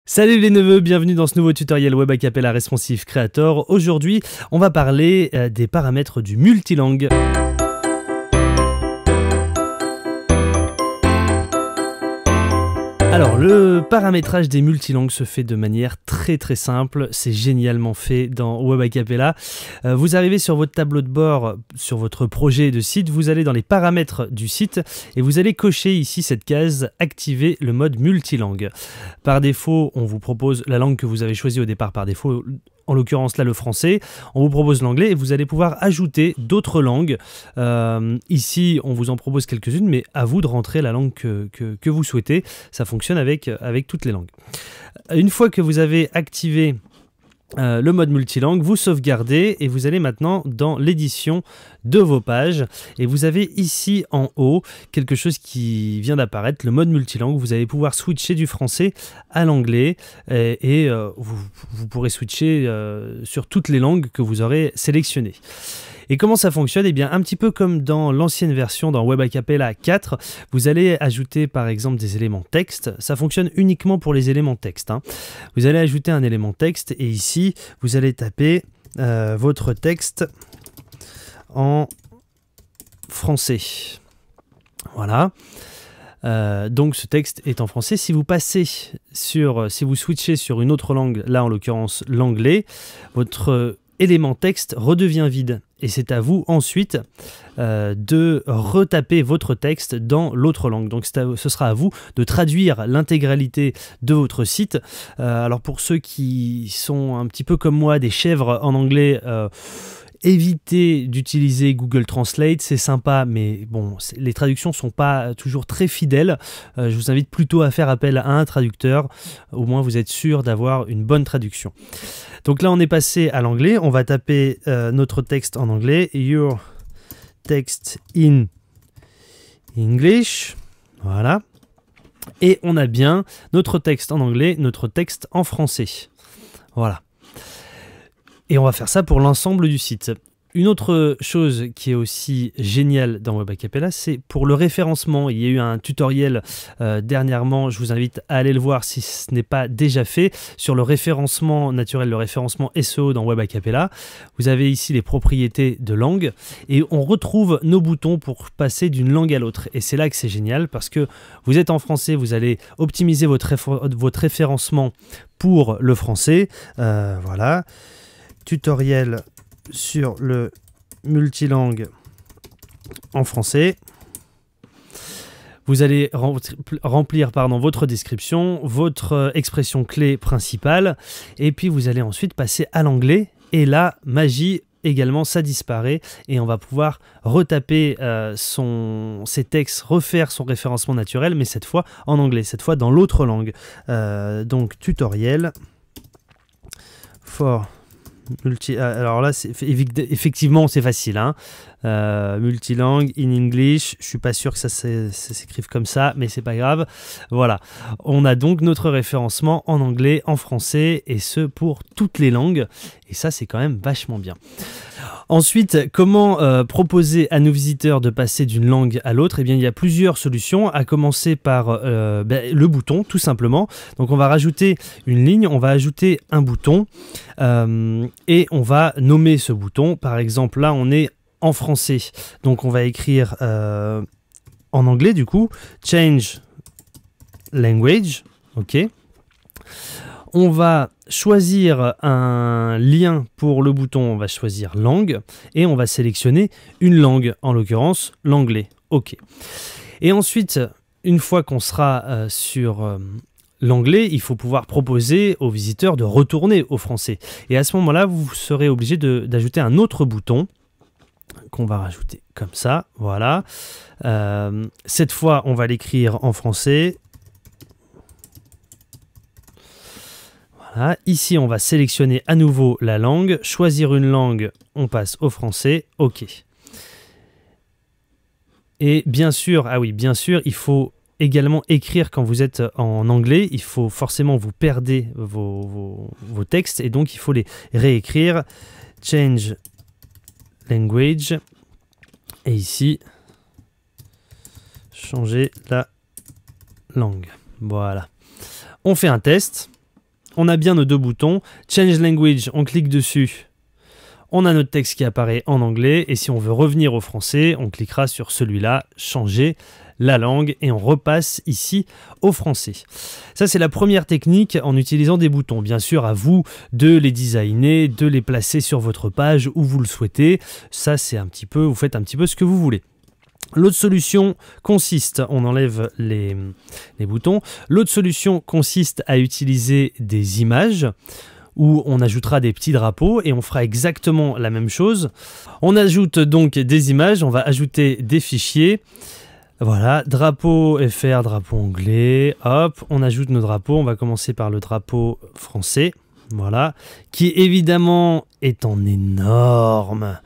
Salut les neveux, bienvenue dans ce nouveau tutoriel Web Acapella Responsive Creator. Aujourd'hui, on va parler des paramètres du multilangue. Alors, le paramétrage des multilangues se fait de manière très simple, c'est génialement fait dans Web Acapella. Vous arrivez sur votre tableau de bord, sur votre projet de site, vous allez dans les paramètres du site et vous allez cocher ici cette case « Activer le mode multilangue ». Par défaut, on vous propose la langue que vous avez choisie au départ par défaut, en l'occurrence là le français, on vous propose l'anglais et vous allez pouvoir ajouter d'autres langues. Ici on vous en propose quelques-unes, mais à vous de rentrer la langue que vous souhaitez. Ça fonctionne avec toutes les langues. Une fois que vous avez activé le mode multilangue, vous sauvegardez et vous allez maintenant dans l'édition de vos pages et vous avez ici en haut quelque chose qui vient d'apparaître, le mode multilangue. Vous allez pouvoir switcher du français à l'anglais et vous pourrez switcher sur toutes les langues que vous aurez sélectionnées. Et comment ça fonctionne? Eh bien, un petit peu comme dans l'ancienne version, dans Web Acapella 4, vous allez ajouter par exemple des éléments texte. Ça fonctionne uniquement pour les éléments texte, hein. Vous allez ajouter un élément texte et ici, vous allez taper votre texte en français. Voilà. Donc ce texte est en français. Si vous passez si vous switchez sur une autre langue, là en l'occurrence l'anglais, votre élément texte redevient vide. Et c'est à vous ensuite de retaper votre texte dans l'autre langue. Donc ce sera à vous de traduire l'intégralité de votre site. Alors pour ceux qui sont un petit peu comme moi, des chèvres en anglais, évitez d'utiliser Google Translate, c'est sympa, mais bon, les traductions ne sont pas toujours très fidèles. Je vous invite plutôt à faire appel à un traducteur, au moins vous êtes sûr d'avoir une bonne traduction. Donc là, on est passé à l'anglais, on va taper notre texte en anglais, your text in English, voilà. Et on a bien notre texte en anglais, notre texte en français, voilà. Et on va faire ça pour l'ensemble du site. Une autre chose qui est aussi géniale dans Web Acapella, c'est pour le référencement. Il y a eu un tutoriel dernièrement, je vous invite à aller le voir si ce n'est pas déjà fait, sur le référencement naturel, le référencement SEO dans Web Acapella. Vous avez ici les propriétés de langue et on retrouve nos boutons pour passer d'une langue à l'autre. Et c'est là que c'est génial parce que vous êtes en français, vous allez optimiser votre référencement pour le français. Voilà. Tutoriel sur le multilangue en français. Vous allez remplir votre description, votre expression clé principale, et puis vous allez ensuite passer à l'anglais. Et là, magie également, ça disparaît et on va pouvoir retaper ses textes, refaire son référencement naturel, mais cette fois en anglais, cette fois dans l'autre langue. Donc tutoriel for alors là, effectivement, c'est facile, hein. Multilangue in English, je suis pas sûr que ça s'écrive comme ça, mais c'est pas grave. Voilà, on a donc notre référencement en anglais, en français, et ce pour toutes les langues. Et ça, c'est quand même vachement bien. Ensuite, comment proposer à nos visiteurs de passer d'une langue à l'autre? Eh bien, il y a plusieurs solutions, à commencer par le bouton, tout simplement. Donc, on va rajouter une ligne, on va ajouter un bouton et on va nommer ce bouton. Par exemple, là, on est en français. Donc, on va écrire en anglais, du coup, change language. OK. On va choisir un lien pour le bouton, on va choisir langue et on va sélectionner une langue, en l'occurrence l'anglais. OK. Et ensuite, une fois qu'on sera sur l'anglais, il faut pouvoir proposer aux visiteurs de retourner au français. Et à ce moment-là, vous serez obligé d'ajouter un autre bouton qu'on va rajouter comme ça. Voilà. Cette fois, on va l'écrire en français. Voilà. Ici, on va sélectionner à nouveau la langue, choisir une langue, on passe au français, OK. Et bien sûr, ah oui, bien sûr, il faut également écrire quand vous êtes en anglais, il faut forcément vous perdez vos textes et donc il faut les réécrire. Change language et ici, changer la langue. Voilà. On fait un test. on a bien nos deux boutons. Change Language, on clique dessus. On a notre texte qui apparaît en anglais. Et si on veut revenir au français, on cliquera sur celui-là, changer la langue. Et on repasse ici au français. Ça, c'est la première technique en utilisant des boutons. Bien sûr, à vous de les designer, de les placer sur votre page où vous le souhaitez. Ça, c'est un petit peu, vous faites un petit peu ce que vous voulez. L'autre solution consiste, on enlève les boutons, l'autre solution consiste à utiliser des images où on ajoutera des petits drapeaux et on fera exactement la même chose. On ajoute donc des images, on va ajouter des fichiers. Voilà, drapeau FR, drapeau anglais, hop, on ajoute nos drapeaux, on va commencer par le drapeau français, voilà, qui évidemment est en énorme.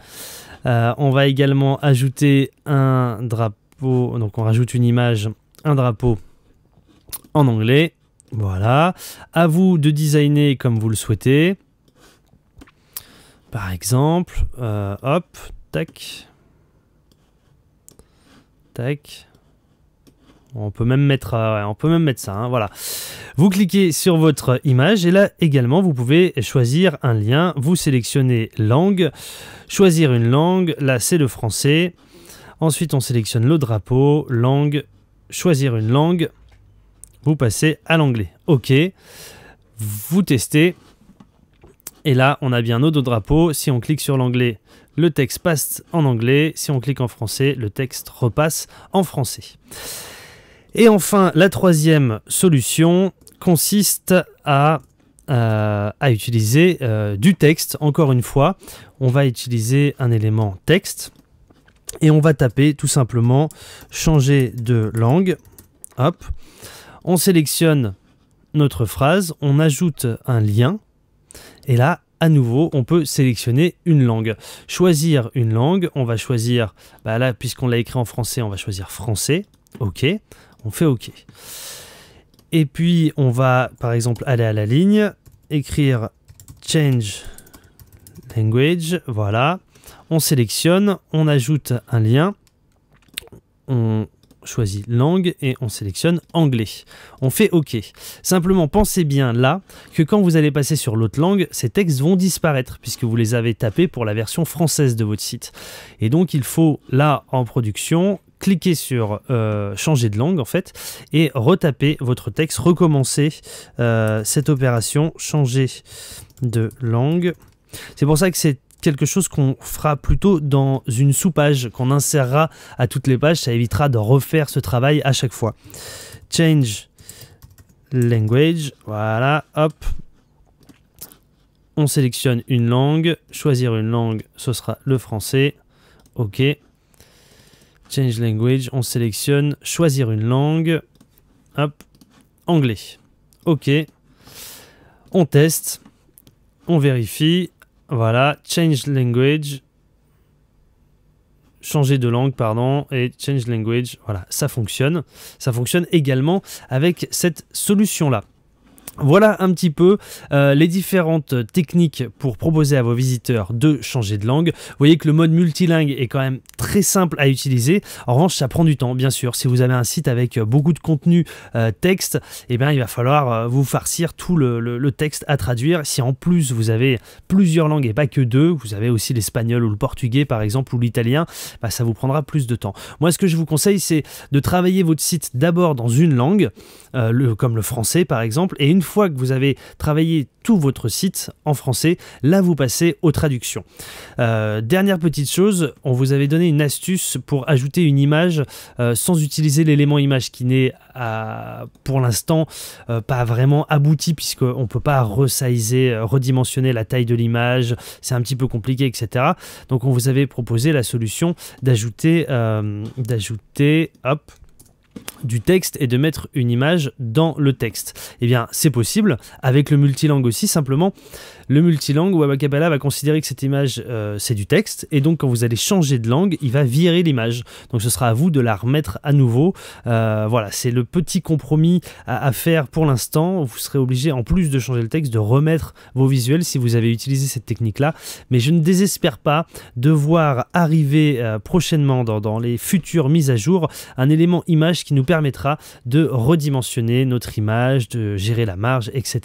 On va également ajouter un drapeau, donc on rajoute une image, un drapeau en anglais. Voilà, à vous de designer comme vous le souhaitez. Par exemple, hop, tac, tac. On peut même mettre ça, hein, voilà. Vous cliquez sur votre image et là également vous pouvez choisir un lien. Vous sélectionnez langue, choisir une langue. Là c'est le français. Ensuite on sélectionne le drapeau, langue, choisir une langue. Vous passez à l'anglais. OK. Vous testez. Et là on a bien nos deux drapeaux. Si on clique sur l'anglais, le texte passe en anglais. Si on clique en français, le texte repasse en français. Et enfin, la troisième solution consiste à utiliser du texte. Encore une fois, on va utiliser un élément texte et on va taper tout simplement changer de langue. Hop, on sélectionne notre phrase, on ajoute un lien et là, à nouveau, on peut sélectionner une langue. Choisir une langue, on va choisir, là, puisqu'on l'a écrit en français, on va choisir français. OK. On fait OK. Et puis, on va, par exemple, aller à la ligne, écrire Change Language, voilà. On sélectionne, on ajoute un lien, on choisit langue et on sélectionne anglais. On fait OK. Simplement, pensez bien là que quand vous allez passer sur l'autre langue, ces textes vont disparaître puisque vous les avez tapés pour la version française de votre site. Et donc, il faut, là, en production, cliquez sur changer de langue en fait et retapez votre texte, recommencez cette opération changer de langue. C'est pour ça que c'est quelque chose qu'on fera plutôt dans une sous-page qu'on insérera à toutes les pages, ça évitera de refaire ce travail à chaque fois. Change language, voilà, hop. On sélectionne une langue, choisir une langue, ce sera le français. OK. Change language, on sélectionne, choisir une langue, hop, anglais. OK. On teste, on vérifie, voilà, change language, changer de langue, pardon, et change language, voilà, ça fonctionne. Ça fonctionne également avec cette solution-là. Voilà un petit peu les différentes techniques pour proposer à vos visiteurs de changer de langue. Vous voyez que le mode multilingue est quand même très simple à utiliser. En revanche, ça prend du temps, bien sûr. Si vous avez un site avec beaucoup de contenu texte, eh bien, il va falloir vous farcir tout le texte à traduire. Si en plus vous avez plusieurs langues et pas que deux, vous avez aussi l'espagnol ou le portugais par exemple ou l'italien, ça vous prendra plus de temps. Moi, ce que je vous conseille, c'est de travailler votre site d'abord dans une langue, comme le français par exemple, et une fois que vous avez travaillé tout votre site en français, là vous passez aux traductions. Dernière petite chose, on vous avait donné une astuce pour ajouter une image sans utiliser l'élément image qui n'est pour l'instant pas vraiment abouti puisqu'on ne peut pas resizer, redimensionner la taille de l'image, c'est un petit peu compliqué, etc. Donc on vous avait proposé la solution d'ajouter hop, du texte et de mettre une image dans le texte. Eh bien, c'est possible avec le multilangue aussi. Simplement, le multilangue, Web Acapella va considérer que cette image, c'est du texte. Et donc, quand vous allez changer de langue, il va virer l'image. Donc, ce sera à vous de la remettre à nouveau. Voilà, c'est le petit compromis à faire pour l'instant. Vous serez obligé, en plus de changer le texte, de remettre vos visuels si vous avez utilisé cette technique-là. Mais je ne désespère pas de voir arriver prochainement dans les futures mises à jour un élément image qui nous permettra de redimensionner notre image, de gérer la marge, etc.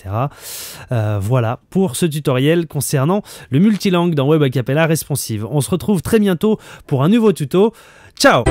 Voilà pour ce tutoriel concernant le multilangue dans Web Acapella Responsive. On se retrouve très bientôt pour un nouveau tuto. Ciao!